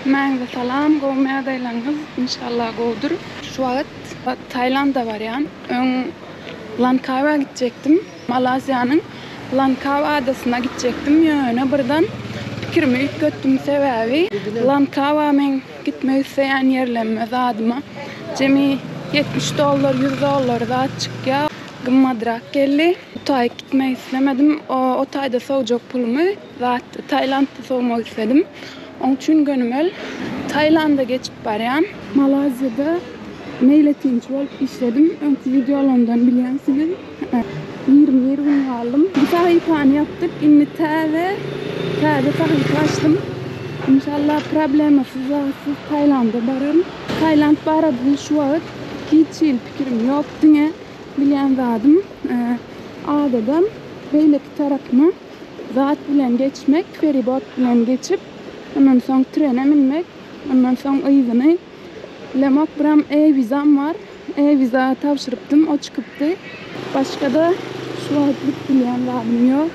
Mäňe salam, gowmaya daýlaňyz, inşallah gowdur. Şu wagt Taýlanda barýan. Langkawi gitjekdim. Malaziýanyň Langkawi adasyna gitjekdim. Ýöne birden pikirimi ýetdim sebäbi Langkawi men gitmek isleýän ýerlenme zadyma jemi $70, $100 zat çykýar. Gymmadrak geldi. Taý gitmek islemedim. O taýda sowjak pulumy zat Taýlandda sowmak isledim. Onun üçin gönümel Taýlanda geçip barýan. Malaziýada meýletinçi bolup işledim. Öňkü videolarymdan bilýänsiňiz. 20 gün galdım. Bir sahypany ýapdyk. Indi täze sahyplaşdym. İnşallah problemsiz Taýlanda bararym. Taýland barady şu wagt hiç pikirim ýok diňe bilýän zadym. Adadan beýleki tarapyna zat bilen geçmek, feribot bilen geçip ondan soň trene minmek, ondan soň ýygyny bilemek. Biram e-vizam var. E-viza tapşyrypdym, o çykypdy. Başga da şu wagtlyk bilýän zadym ýok.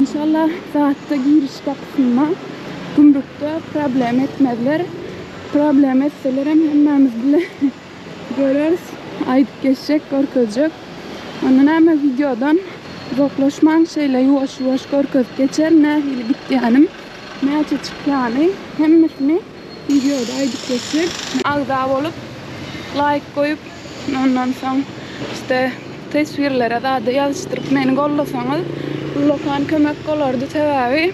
İnşallah zatda giriş kapysyna gümrükde problem etmezler. Problem etseler hemmemiz bile göreriz. Aýdyp geçecek, görkezjek. Ondan hem videodan uzaklaşman şeyle yuvaş görkezip geçer. Nähili gitdiýänim, näçe çykýany hemmesini videoda aýdyp geçecek. Agda bolup like koyup ondan soň işte tesvirlere da ýazyşdyryp meni gollasaňyz lokan kömek bolardy. Sebäbi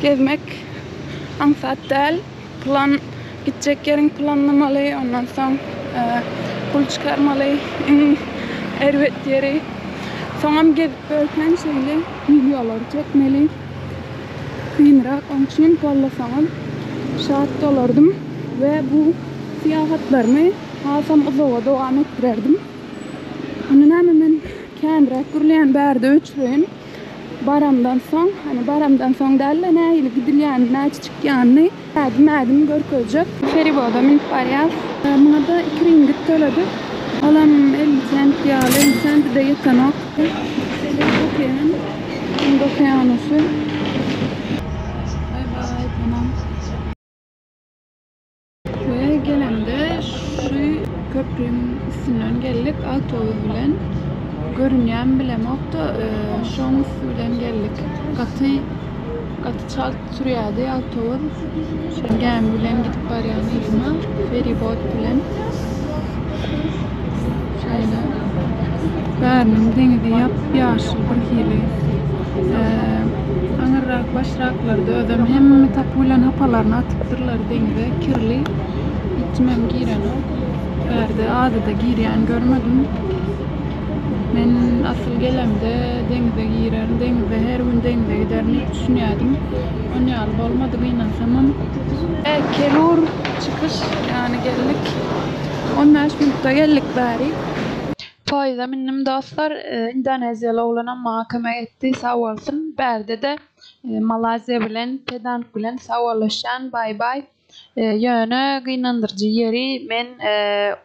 gezmek ansat däl. Plan gitjek ýeriň planlamaly, ondan soň pul çykarmaly, erbet ýeri. Soňam gezip bölken şeýle videolar çekmeli. Kynrak, onun üçin gollasaňyz şat bolardym we bu seýahatlarymy hasam uzağa dowam etdirerdim. Onu men kendirak gürleýän bärde öçüreýin. Baramdan soň däl nähili gidilýän, näçe çykýanyny mädim görkezjek. Feriboda minip barýar. Muňa da 2 ringgit töledik. Alam 50 cent ýaly, 50 cent de ýetenok. Okyanusy. Bay tamam. Ve gelemde şu köprünün üstünden geldik autobus bilen. Görünýän bilemokda şoň üstünden geldik. Gaty çalt sürýärdi autobus. Şoň gemi bilen gidip barýan ýygyma feribot bilen. Şeýle bäriniň deňizi ýaşyl bir hili. Aňyrak başraklarda ödem hemme tapulan hapalaryny atypdyrlar deňize kirli. Içmem giren ok. Bärde adada girýän görmedim. Men asıl gelemde deňize girer, deňize her gün deňize giderini düşünýärdim. Onu ýaly bolmady gynansamam. Kelur çykyş ýani geldik. 15 minutda geldik bäri. Poýda minnim dostlar, Indoneziýaly oglanam maňa kömek etdi, sag bolsun. Bärde de Malaziýa bilen, pedant bilen saglaşýan, bay. Ýöne gynandyrjy ýeri men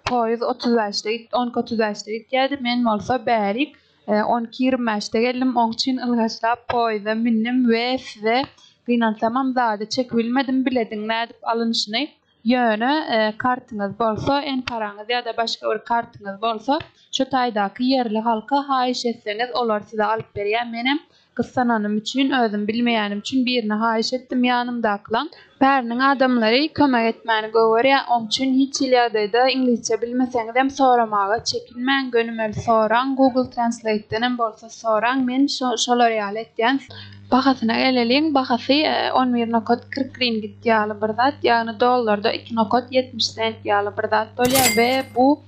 poýuz 35-de gitdi, 12:35-de gitdi. Men bolsa bärik 12:25-de geldim. Oň üçin ylgaçlap poýza minnim we size gynansamam zady çek bilmedim, bilediň nädip alynşyny. Ýöne kartyňyz bolsa, en paraňyz ýa-da başga bir kartyňyz bolsa, şu taýdaky yerli halka haýyş etseňiz olar size alyp berýär. Menem gyssananym üçin, özüm bilmeýänim üçin birine haýyş etdim ýanymdakylan. Bäriniň adamlary kömek etmäni gowerýär. Oň üçin hiç ýaýda inglizçe bilmeseňiz hem soramaga çekinmäň, gönümel soraň. Google Translate'den hem bolsa soraň. Men şolar ýaly etýän. Bahasyna geleliň, bahasy 11,40 ringgit ýaly bir zat, ýagny dollarda 2,70 cent ýaly bir zat bolýar we bu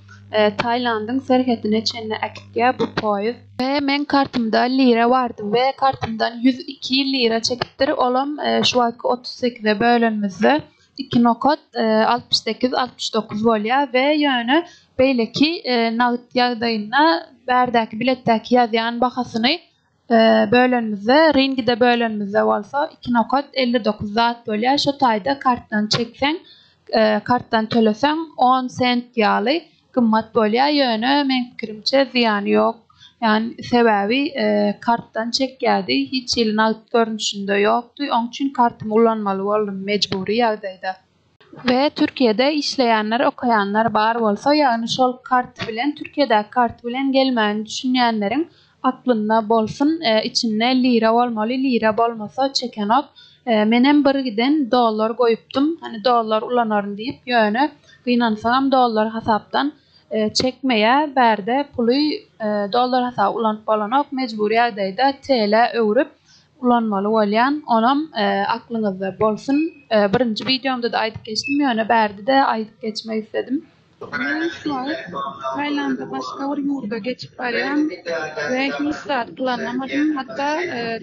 Taýlandyň serhetine çenne akitýär bu poýuz. Ve men kartymda lira bardy we kartymdan 102 lira çekipdir. Olam şu wagtky 38-e bölenmizde 2,68-69 bolýar we ýöne beýleki nagd ýagdaýyna bärdäki biletdäki ýazýan bahasyny bölenmizde, ringide bölenmizde bolsa 2,59 zat bolýar. Şu taýda kartdan çekseň, kartdan töleseň 10 cent ýaly gymmat bolýar. Ýöne men pikirimçe ziýany ýok. Yani sebebi karttan çek geldi. Hiç ilin alt görünüşünde yoktu. Onun için kartımı kullanmalı oldum mecburi ýagdaýda. Ve Türkiye'de işleyenler, okuyanlar bar bolsa, yani şol kart bilen, Türkiye'de kart bilen gelmeyen düşünýänleriň aklynda bolsun, içinde lira bolmaly, lira bolmasa çekenok. Menem bir giden dollar goýupdym, hani dollar ulanaryn diýip, ýöne gynansaňam dollar hasapdan çekmeye berde puly dollar hasap ulanyp bolanok mecburi ýagdaýda TL öwrüp ulanmaly bolýan, onam aklyňyzda bolsun. Birinji videomda da aýdyp geçdim, ýöne berde de aýdyp geçmek istedim. Ben şu an Tayland'da başka bir yurda geçip barýan ve hiç saat planlamadım. Hatta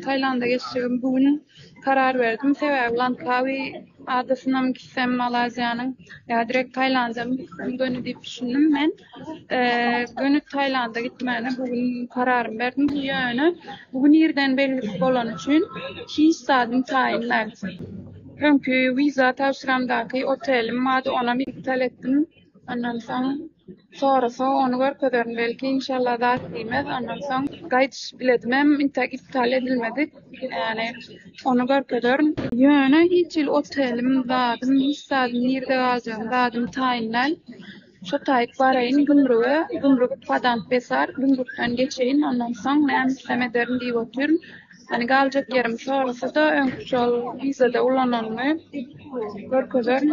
Tayland'a geçeceğim bugün karar verdim. Sebebi Langkawi adasına mı gitsem, Malazya'nın ya direkt Tayland'a mı gitsem gönü deyip düşündüm. Ben gönü Tayland'a gitmeyene bugün kararım verdim. Yani bugün yerden belli olan için hiç saatim tayinlerdim. Çünkü viza tavsiramdaki otelim vardı, ona iptal ettim. Ondan sonrası onu görkederim belki inşallah daha etmez. Ondan sonra gayet biletmem iptal edilmedi. Yani onu görkederim. Yani hiç il otelim dadım, hiç saatim nerede kalacağım dadım tayinler. Şu tayip varayın gümrük padant besar, gümrükten geçeyin. Ondan sonra ben istemederim diye otururum. Hani kalacak yerim sonrası da önkuşol vizada ulananmy görkezerm.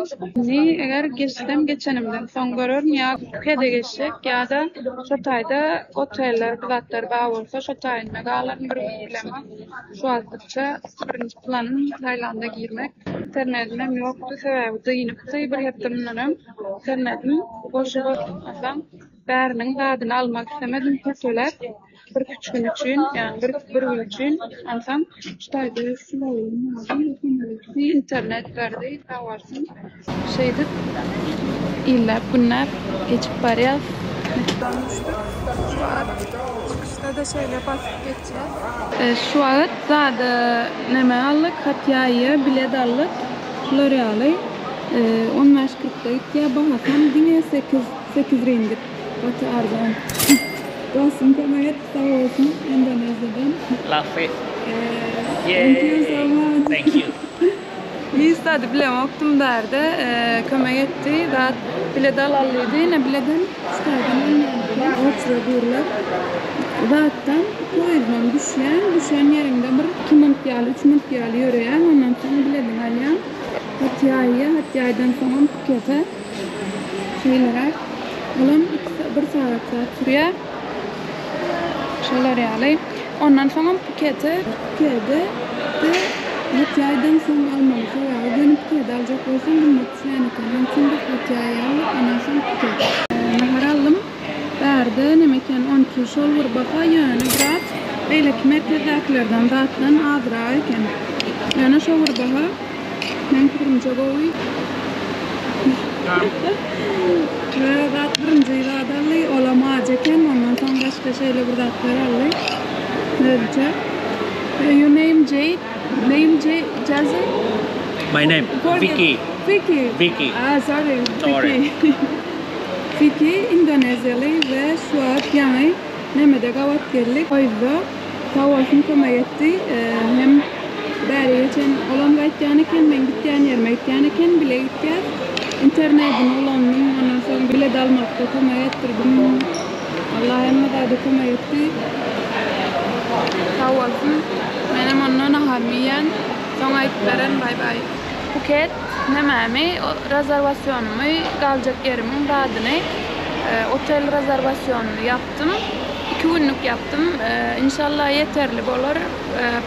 Eger geçsem geçenimden son görürüm ya Phuket geçsek ya da şu taýda oteller, biletler bar bolsa şu taýyna galarym bir bilema. Şu wagtça birinji planım Tayland'a girmek. İnternetim ýokdy, sebebi dynypdy bir hepdimden internetim boşalmasam bäriniň dadyny almak istemedim kötüler. Bir küçük gün için, yani bir gün için ansam şutaydı internet verdi tavarsın şeydi illa günler geçip barýar. Çıkışta da şöyle basıp geçeceğiz. Şu wagt zada neme allyk, hatyaýy, bilet allyk, şolary aly. 10.40'da gitýär, bahasam diňe 8 ringgit. Batı arzan. Dostum kömek sağ olsun Endonezya'dan. Love it. Thank you so much. Thank you. İstedi bilem oktum derdi. Kömek etti. Daha bilet alalıydı. Ne biledim? İsterdim önlerdi. Otura durlar. Zaten poizman düşen yerinde bir 2 minut yalı, 3 minut yalı yürüyen. Ondan sonra biledim alyan. Hatyay'dan sonra Phuket'e şeylere. Olan 1 saat sürüyor. Şöyle yani. Ondan sonra Phuket'de Hatyay'dan sonra almamışlar. Yani dönüp Phuket'e alacak olsam bunu düşünen ekanım. Çünkü Hatyay'ı alıp ondan sonra Phuket'e. Nahar aldım. Verdi. Ne mekan 12 şol vur baka yani rahat. Beyleki merkezlerden rahatlan azra eken. Yani şol vur baka. Ben kırmızı boğuy. Ve rahat birinci iradalı olamaceken. Ondan sonra başka şeyle burada atlar nerede? Your name Jade? Name Jade? Jazzy? My name Vicky. Vicky. Sorry. Vicky Indonezyalı ve şu an yani Nemede gavat geldik. O yüzden tavasını kömek etti. Hem beri geçen olan gittiğiniken ben gittiğin yerime gittiğiniken bile gittiğin internetin olanın ondan sonra bile dalmakta kömek ettirdim. Allah hem de kömek etti. Tavasını benim onunla naharmiyen sonra itibaren bay bay. Phuket nememi rezervasyonumu kalacak yerimin radını otel rezervasyonunu yaptım. 2 günlük yaptım. İnşallah yeterli olur.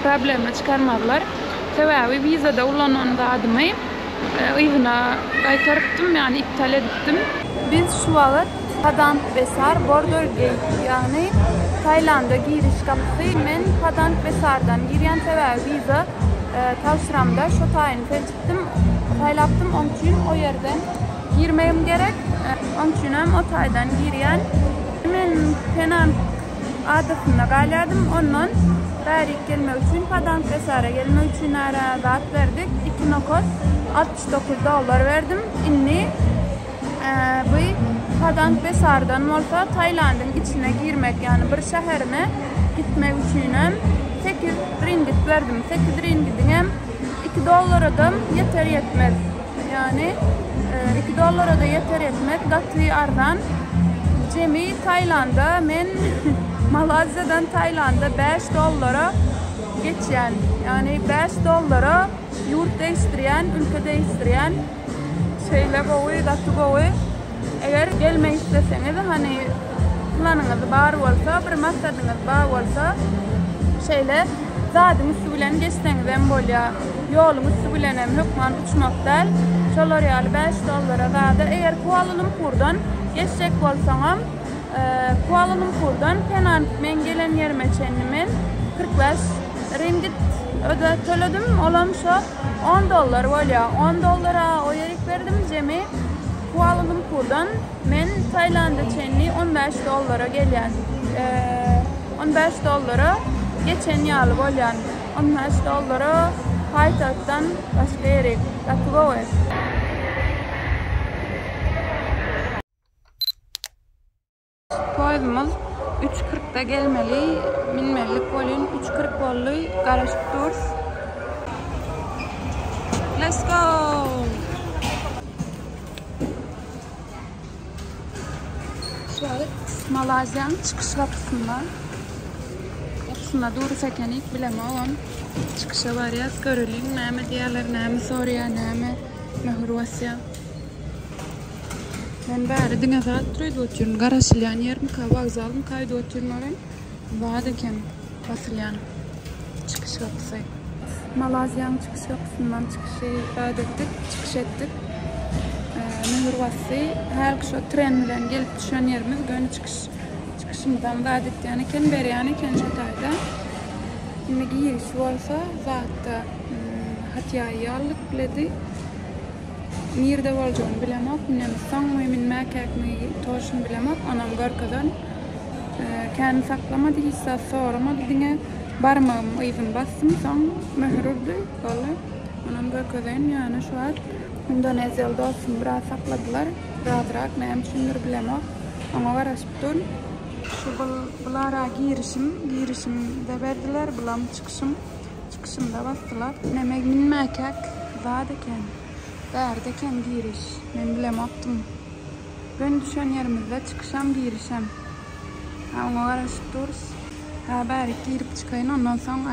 Problemle çıkarmadılar. Sebebi vizada ullanan radımı ivna kaytarttım, yani iptal ettim. Biz şu vaqt Padang Besar Border Gate, yani Tayland'a giriş kapısı. Men Padang Besar'dan girýän sebebi viza tavsiramda şu taýyny seçdim. Taýlapdym, onun için o yerden girmem gerek. Onun için hem o taýdan girýän. Men Penang adasyna galýardym. Ondan bäri gelmek üçin Padang Besar'a gelmek üçin aragat verdik. 2 nokot $69 verdim. Inni bu Kadant Besar'dan olsa Tayland'ın içine girmek yani bir şehirine gitmek için 8 ringgit verdim. 8 ringgit'in hem $2 da yeter yetmez. Yani $2 da yeter yetmez. Gatı arzan. Cemi Tayland'a men Malazya'dan Tayland'a $5 geçen. Yani $5 yurt değiştiren, ülke değiştiren şeyler go'u, gatı go'u. Eğer gelmek isteseniz hani planınız var olsa, bir maksadınız var olsa şeyler zadın üstü bilen geçseniz hem böyle yolun üstü bilen hem hükman uçmak değil. Şolar yani $5 zadı. Eğer Kuala Lumpur'dan geçecek olsam Kuala Lumpur'dan Penang men gelen yerime çendimin 45 ringgit ödedim. Olam şu $10 böyle $10 o yerik verdim cemi. Kuala Lumpur'dan men Tayland'a çenli $15 gelen $15 geçen yıl olan $15 paytahttan başka yere katılıyor. Poyuzumuz 3.40'da gelmeli, minmelik olun 3.40 oldu, karışık dur. Let's go! Şu an Malazya'nın çıkış kapısında. Kapısında doğru sekenik bilemem. Çıkışa var ya, görülün. Neme diyorlar, neme Suriye, neme Mehruvasya. Ben bari dine saat duruydu oturuyorum. Garasılyan yerim, vokzalım, kaydı oturuyorum oraya. Vadeken Vasilyan çıkış kapısı. Malazya'nın çıkış kapısından çıkış ettik. Mehruvasya, her kişi tren bilen gelip düşen yerimiz gönü çıkışımdan vadet yani ken beri yani ken şatayda. Şimdi giriş olsa zaten Hatya'yı aldık biledi. Nerede olacağını bilemek, minnemistan min mekek mi torşun bilemek, anam görkeden kendi saklamadı, hissa soramadı dine barmağım evin bastım, son mühürürdü, böyle anam görkeden yani şu an Endonezyalı dostum biraz sakladılar, rahat neyim düşünür bilemek, ama uğraşıp dur. Şu bulara girişim de verdiler, bulam çıkışımda bastılar. Nemek min mekek zadeken. Derdeken giriş. Ben bilemektim. Ben düşen yerimizde çıkışam girişem. Ama uğraşıp duruz. Bari girip çıkayın ondan sonra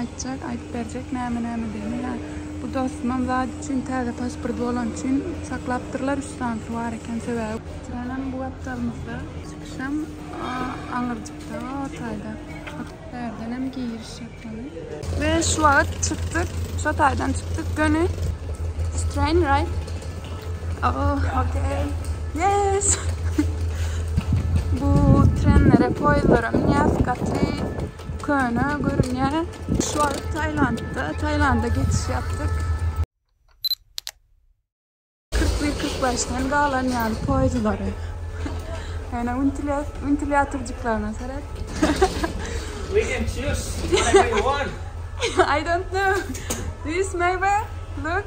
ayıp verecek neme diyeyim. Yani bu dostumum zaten için taze pasportu olan için saklaptırlar 3 tane su var eken sebebi. Trenin bu aptalımızda çıkışam Anırcık'ta o tayda. Derden hem giriş yapmalı. Ve şu an çıktık. Şu taydan çıktık. Gönü train, right? Oh, okay. Yes. Bu trenlere koyularım. Yazgatı köyüne görünüyor. Şu an Tayland'a geçiş yaptık. 41-45'ten kalan yani koyuları. Yani ventilatörcüklerine seret. We can choose whatever you want. I don't know. This maybe? Look.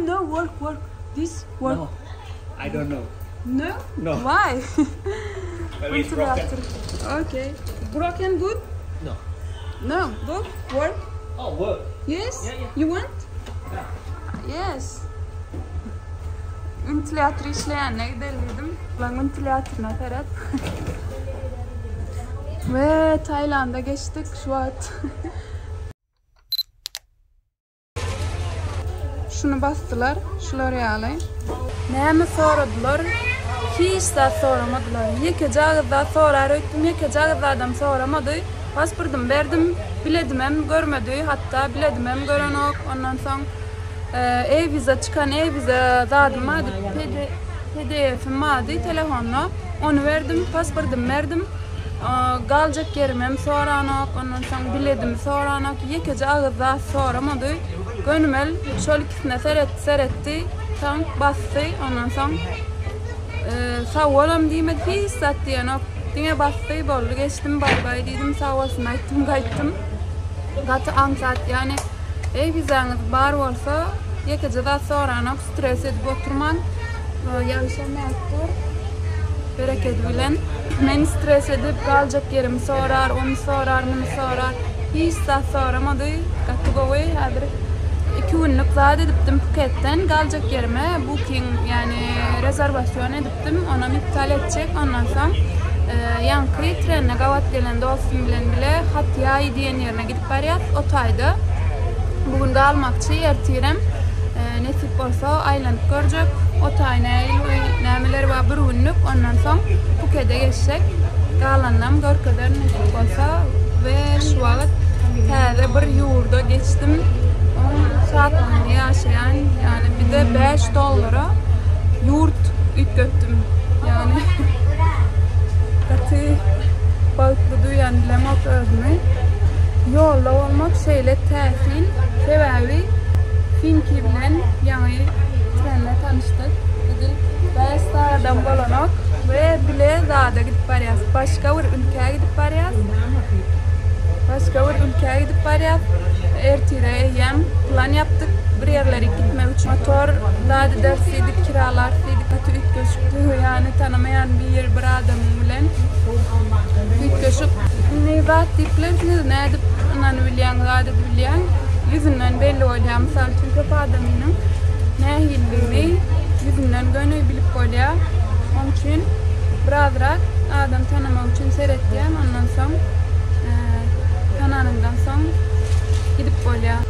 No, work. This work. No, I don't know. No? No. Why? Maybe it's broken. Okay. Broken good? No. No. Look. Work. Oh, work. Yes? Yeah. You want? Yeah. Yes. Ventilatör işleyenle gidelim. Ben ventilatörüne seret. Ve Tayland'a geçtik şu an. Şunu bastılar, şuraya alayım. Neyimi soradılar? Hiç de soramadılar. Yekecağızda sorar öttüm, yekecağızlardan soramadı. Pasportum verdim, biledim hem görmedi, hatta biledim hem gören yok. Ondan sonra e-vize çıkan e-vize zadım adı, pdf'im adı, telefonla. Onu verdim, pasportum verdim. Kalacak yerim hem soran yok, ondan sonra biledim soran yok. Yekecağızda soramadı. Gönümel şöyle ikisine seretti, tam bastı, ondan sonra sağ olam diyemedi, hiç sattı yani, dine bastı, boldu, geçtim, bay dedim, sağ olsun, ayttım, gayttım. Gatı ansat yani, vizanız bar olsa, yekece da soran yok, stres edip oturman, yaşamayıktır. bereket bilen. Men stres edip kalacak yerimi sorar, onu sorar, bunu sorar. Hiç de soramadı. Gatı gowy häzir 2 günlük zat edipdim Phuket'ten kalacak yerime booking yani rezervasyon edipdim. Ona iptal edecek. Ondan soň yankı trenine gavat gelen dostum bilen bile Hatay diyen yerine gidip barýar. Otayda. Bugün galmakçı ertirem. Nesip bolsa aýlanyp görjek. Otay nämeleri var bir günlük. Ondan soň Phuket'e geçecek. Galanam görkeder nesip bolsa ve şu wagt täze bir ýurda geçtim. Saatini yaşayan yani bir de $5 yurt ütgöttüm yani katı balıklı duyan bilemek özümü yolda olmak şeyle täsin sebebi Finki bilen yani trenle tanıştık edil ve sağdan bolanak ve bile dağda gidip barýas başka bir ülkeye gidip barýas ertire hem plan yaptık bir yerlere gitmek için motor dağda dersiydik kiralarsıydık katı üt göçüktü yani tanımayan bir yer bir adam bilen üt göçük ne zat tipler ne edip anan bilýän zat bilýän yüzünden belli olýar misal üçün köp adamynyň nähilligini yüzünden göňe bilip bolýar onun üçin birazrak adam tanımak üçün seretýän ondan soň tananından soň gidip bolýar.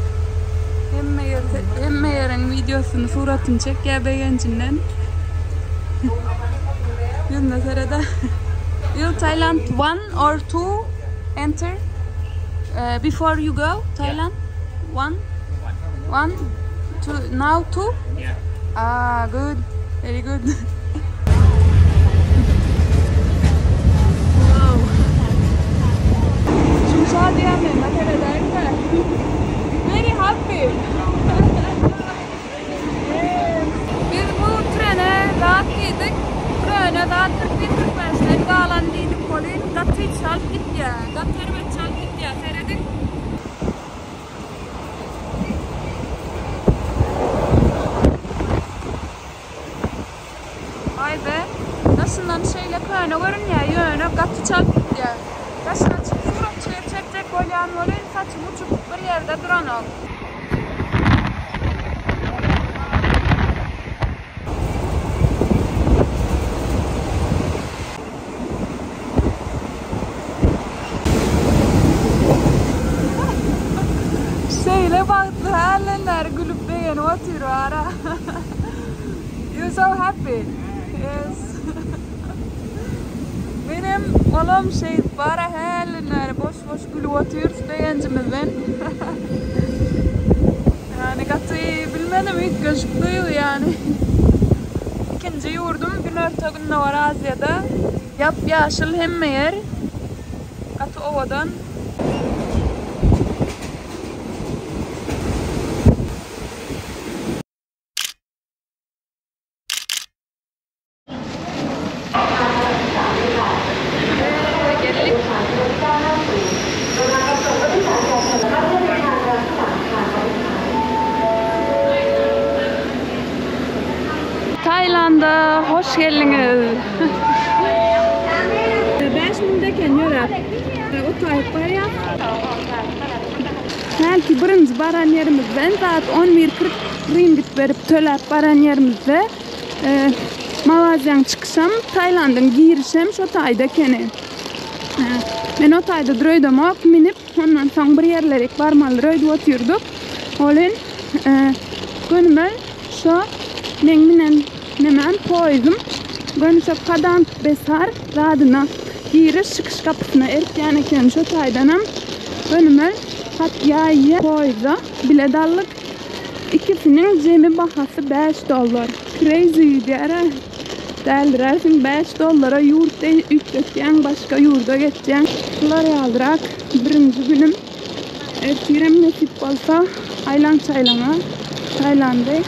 Hemme yerin videosunu, suratını çekýär begençinden. Yüzünde serede. Will Thailand 1 or 2 enter before you go? Thailand? 1? 1? 2? Now 2? Yeah. Ah, good. Very good. Wow. Şumşa diyemem, very happy. Biz bu trene rahat yedik. Trene rahat 41-45'ler galandıydık kolin. Gatı çalıp gitti ya. Gatı erbet çalıp gitti ya. Seyredik. Vay be. Nasıldan şeyle köyüne görün ya. Yönü gatı çalıp gitti ya. Yaşına çıktı. Çek bolyan bolyn saçı uçup bir yerde duran ol. Şeyle baktı halenler gülüp beğeni oturuyor ara. You're so happy. Yes. Benim oğlum şey bara halenler boş gülüp oturuyoruz beğencimizden. Yani katı bilmedim ilk gözüktüğü yani. İkinci yurdum gün orta günde var Asya'da. Yap yaşıl hemme yer. Katı ovadan. Tayland'a hoş geldiniz. 5 mingdeken ýörer. Otayıp barýar. Belki birinci baran yerimizden saat 11:40 ringgit berip töläp baran yerimizde Malazya'nın çıkışam, Tayland'ın girişem şu tayda kene. Men o tayda dröýdemek minip, ondan soň bir yerlere barmaly röýde oturduk. Olen gönüme şu men Nemen poýdum. Gönüşe Kadan Besar radyna giriş çıkış kapısına erken eken şu taydanam gönüme hat ýaýy poýda biledallyk ikisinin jemi bahasy $5. Crazy diýär. Däldiräsin $5 ýurtda ütletýän başga ýurda geçýän. Şular ýaldyrak birinji günüm ertirem nesip bolsa aýlan çaýlana Taýlandy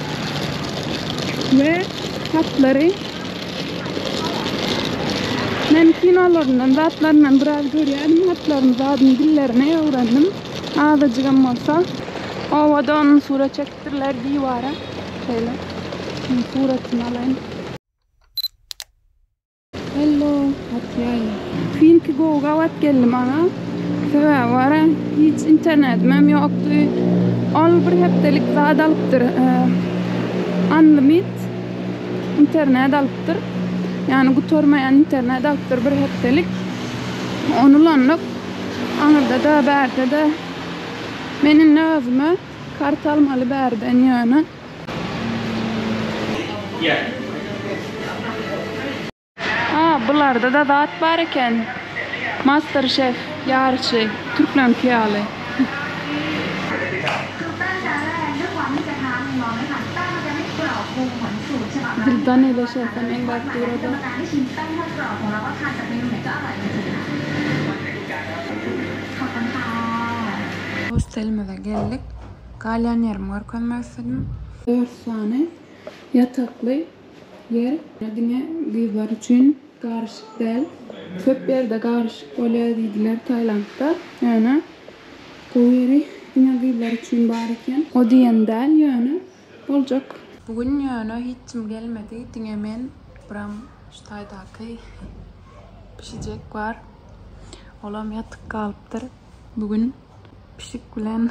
ve hatları men kinolarından, zatlarından biraz görýärdim. Hatlaryny zadyň dillerine öwrendim. Azajygam bolsa owadan sura çektirler diýwara. Şeýle. Suratyny alaýyn. Hatiyay. Finki goga vat geldim ana. Sebäbi bara hiç internetim yoktu. Ol bir hepdelik zat alıptır. Unlimited internet alıptır. Yani gutormayan internet alıptır bir hepdelik. Onulanıp anırda da berde de menin özüme kart almalı berden yani. Yeah. Bularda da zat var eken. Masterchef yarışı Türk Olimpiyalı. Dildan ile şefim en baktı orada. Hostelime de geldik. Galyan yerim var koymayasın. 4 tane yataklı yer. Dine gıybar için karışık değil. Köp yerde karışık oluyor dediler Tayland'da. Yani o yeri dine gıybar için bariken. O diyen değil yani. Olacak. Bugün yani hiçim gelmedi. Dine men buram ştaydaki pişecek var. Olam yatık kalıptır. Bugün pişik bilen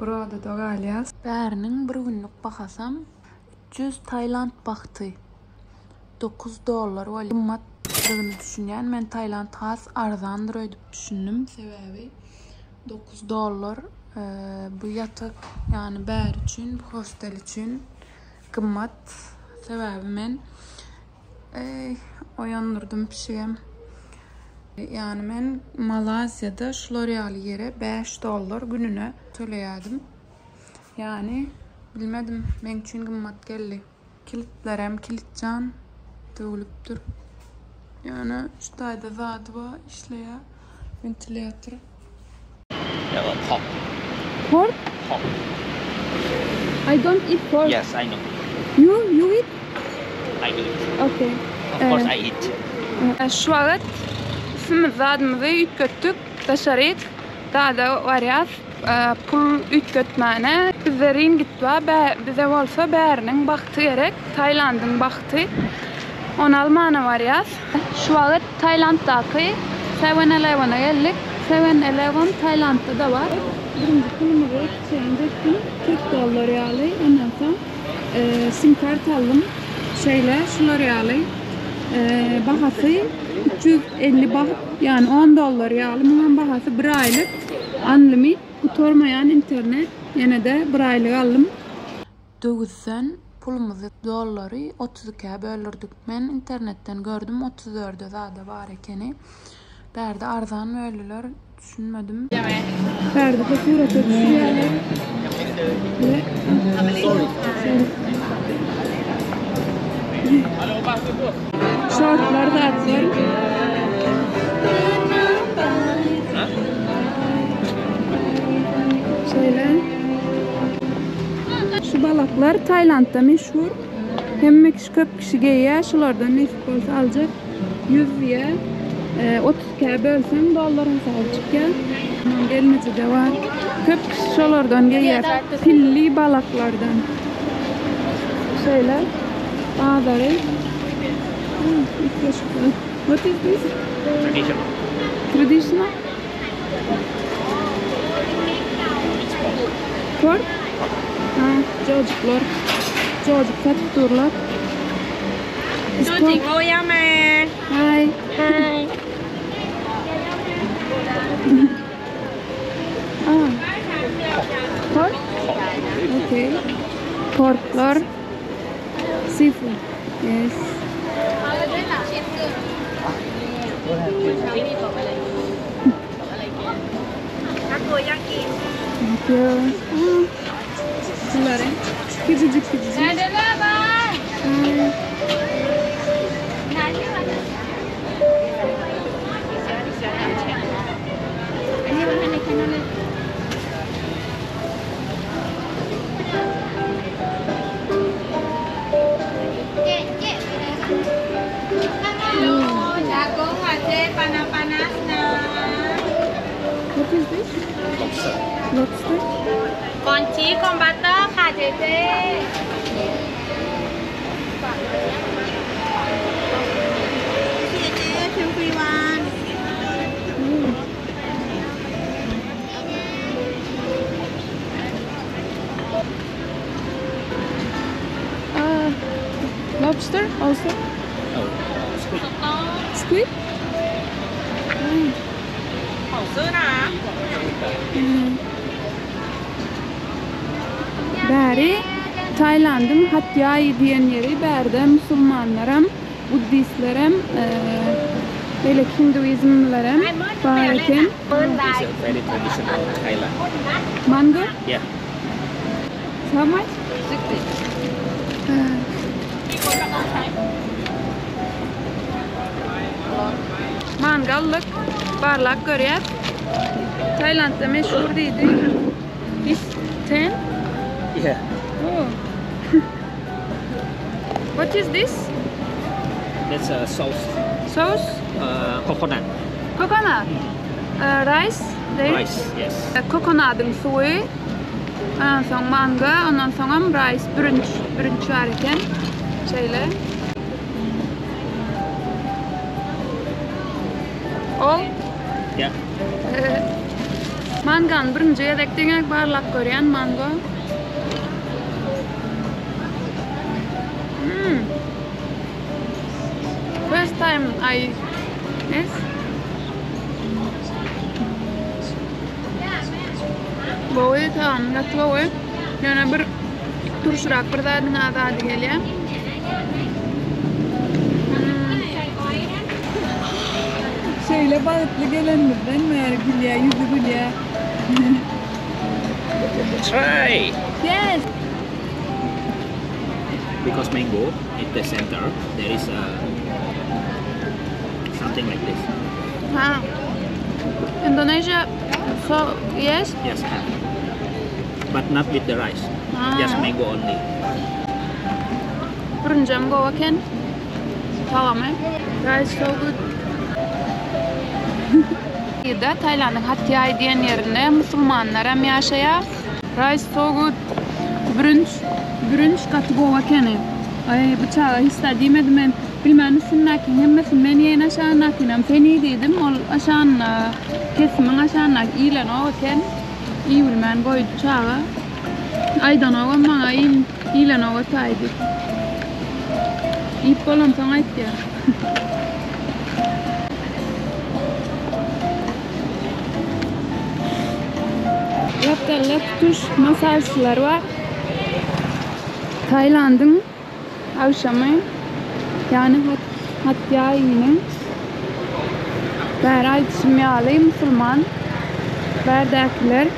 burada da galyas. Bärinin bir günlük bakasam 300 Tayland baktı. $9 o kımmat dığını düşünen men Tayland has arzandır ödüp düşündüm. Sebebi $9 bu yatak yani bär için, bu hostel için kımmat. Sebebi men oyanırdım pişigem. Yani men Malazya'da L'Oreal yere $5 gününe töleýärdim. Yani bilmedim men üçün gymmat geldi. Kilitlerem kilitcan tögülüpdür. Yani şu taýda zady ba işleýär. Ventilator. Yeah, pork. Pork? Pork. I don't eat pork. Yes, I know. You eat? I do it. Okay. Of course, I eat. Şu wagt isimiz zadymyzy ütköttük. Taşaryk. Daha varyas pul ütkötmäne. Bizlerin gitwa bize bolsa bäriniň bakty gerek. Taylandyň bakty. On almana varyas. Şu wagt Taylanddaky 7-Eleven'a geldik. 7-Eleven Tayland'da da var. Birinci pulumuzu exchange ettim. $40 ýaly. Ondan soň sim kart aldım. Şu L'Oreal'y bahası 350 baht yani $10 ýaly. Bunun bahası bir aylık unlimited gutormayan internet. Yine de bir aylık aldım. Dögüsen pulumuzu dollary 32'ye bölürdük. Men internetten gördüm 34'e zada var ekeni. Berde arzan bölüler düşünmedim. Berde de surata düşüyorlar. Şortlar da atlar. Şöyle. Şu balaklar Tayland'da meşhur. Hem köp kişi giýýär, şulardan näsip bolsa aljak. 100 ýe 30 bölsem dollaryň salyjak. Gelmeci de var. Köp kişi şulardan giýýär. Pilli balaklardan. Şöyle. Bazary. What is this? Traditional. Traditional? Pork? Çocuklar. Çocuk satıp Çocuk oyama. Hi. Hi. Pork? Okay. Porklar. Seafood. Yes. Takoyaki. Thank you. Bunlar küçücük. What is this? Lobster. Lobster? Con cheese con butter ค่ะเจ๊เจ๊ Thank Lobster also. Oh, squid. Squid. Bäri Tayland'ın Hatyai diyen yeri bärde musulmanlarım, Buddistlerem, böyle Hinduizmlerem var eken. It's a very traditional Thailand. Mango? Yeah. How much? 60. Mangallık, barlak görüyor. Tayland'da meşhur değildi. This 10? Yeah. Oh. What is this? That's a sauce. Sauce? Coconut. Coconut. Rice? There? Rice. Yes. Coconut'ın suyu. Ondan sonra mango, ondan sonra rice, brunch varken şeyle. All? Yeah. Mangan brunch yedekten barlak görüyen mango. First time I yes. Boyu tamam, gat boyu. Yani bir turşurak bir daha dına daha geliyor. Şöyle balıklı gelenlerden meğer gülüyor, yüzü gülüyor. Try. Yes. Because mango at the center there is something like this. Ha. Indonesia. So yes. Yes. But not with the rice. Just mango only. Brunjam go again. Tamam. Rice so good. Da Tayland'ın Hatyai diyen yerinde Müslümanlara yaşaya. Rice so good. Brunch katı go again. Ay bıçağı istediğim ben bilmem sınnakin hem ben yine aşağı nakinam feni dedim ol aşağı kesimin aşağı nak ilan o again. İyi bilmem go bıçağı. I don't know ama ilan o taydı. İp olan sana ihtiyar. Yaptılar tuş masajlar var. Tayland'ın akşamı yani Hatyai'nin Beray Çimyalı Müslüman Berdakiler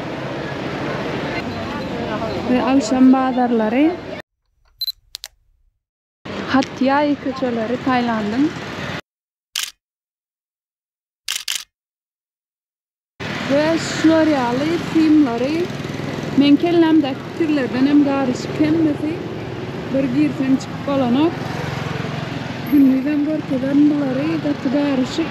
ve akşam bazarları Hatyai köçeleri Tayland'ın ve şöryali filmleri men kellemdeki türlerden hem karışık hem de bir girsen çıkıp olan o günlüğden görkeden bunları da karışık